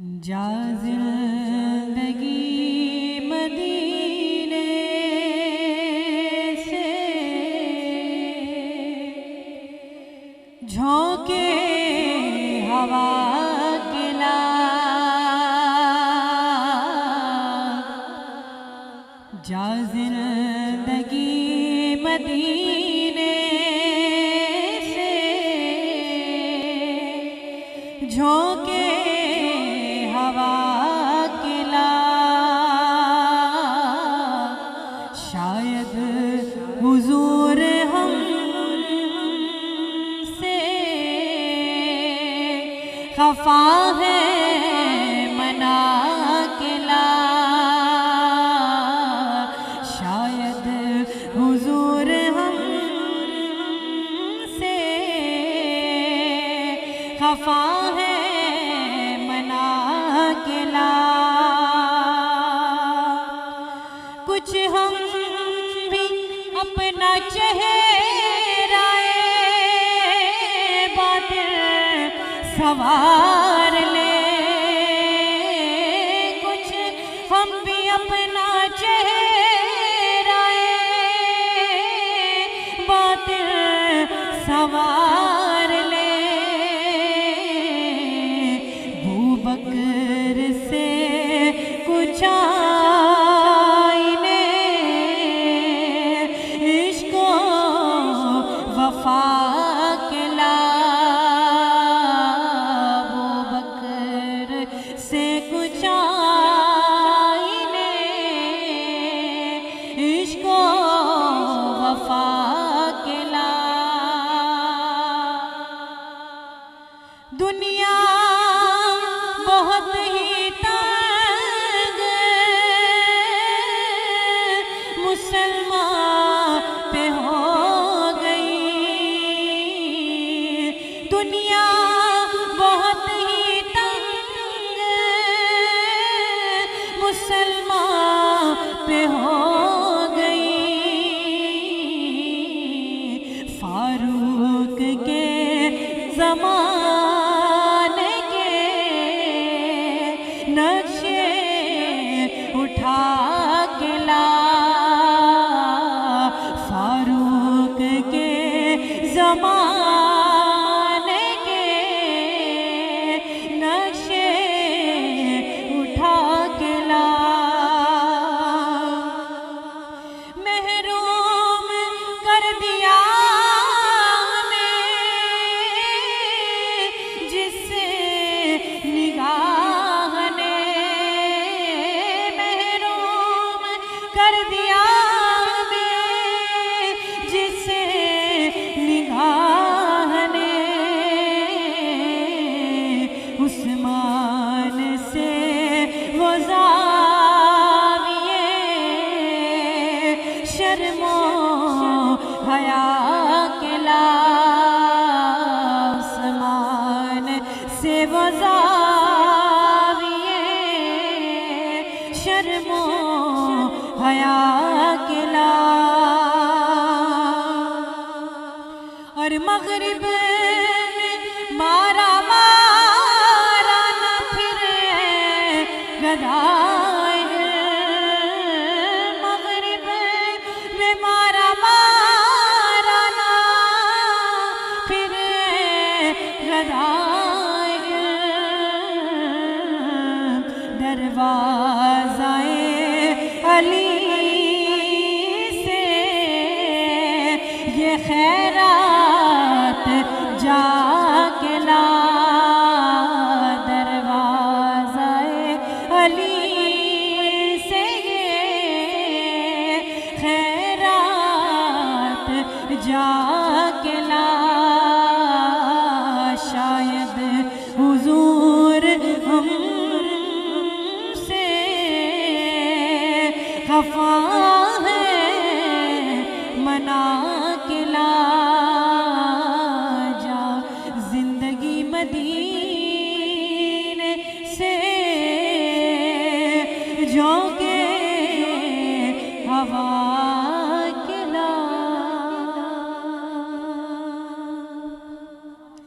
جا زندگی مدینے سے جھونکے ہوا گلا، جا زندگی مدینے سے جھونکے ہوا گلا، شاید حضور ہم سے خفا ہے منا کلا، شاید حضور ہم سے خفا ہے کچھ ہم بھی اپنا چہرہ باطل سوار لے، کچھ ہم بھی اپنا چہرہ باطل سوار لے، بکر سے کچھ آئینے عشق و وفا کلا، بکر سے کچھ آئینے عشق و وفا کلا، دنیا بہت ہی تنگ مسلمان پہ ہو گئی، دنیا بہت ہی تنگ مسلمان پہ ہو گئی، فاروق کے زمانے نقشے اٹھا کے لا، فاروق کے زمانے کے نقشے اٹھا کے لا، محروم کر دیا ہمیں جس سے نگاہ کر دیا ہمیں جس نگاہ نے، عثمان سے وہ زاویے شرم و حیا کے لا، عثمان سے وہ زاویے شرم و حیا کلا، اور مغرب میں مارا مارا نہ پھرے گدائے، مغرب میں مارا مارا نہ پھرے گدائے، دروازہ علی سے یہ خیرات جا کے لا، دروازہ علی سے یہ خیرات جا کے لا، شاید حضور ہم خفا ہے منا کے لا، جا زندگی مدینے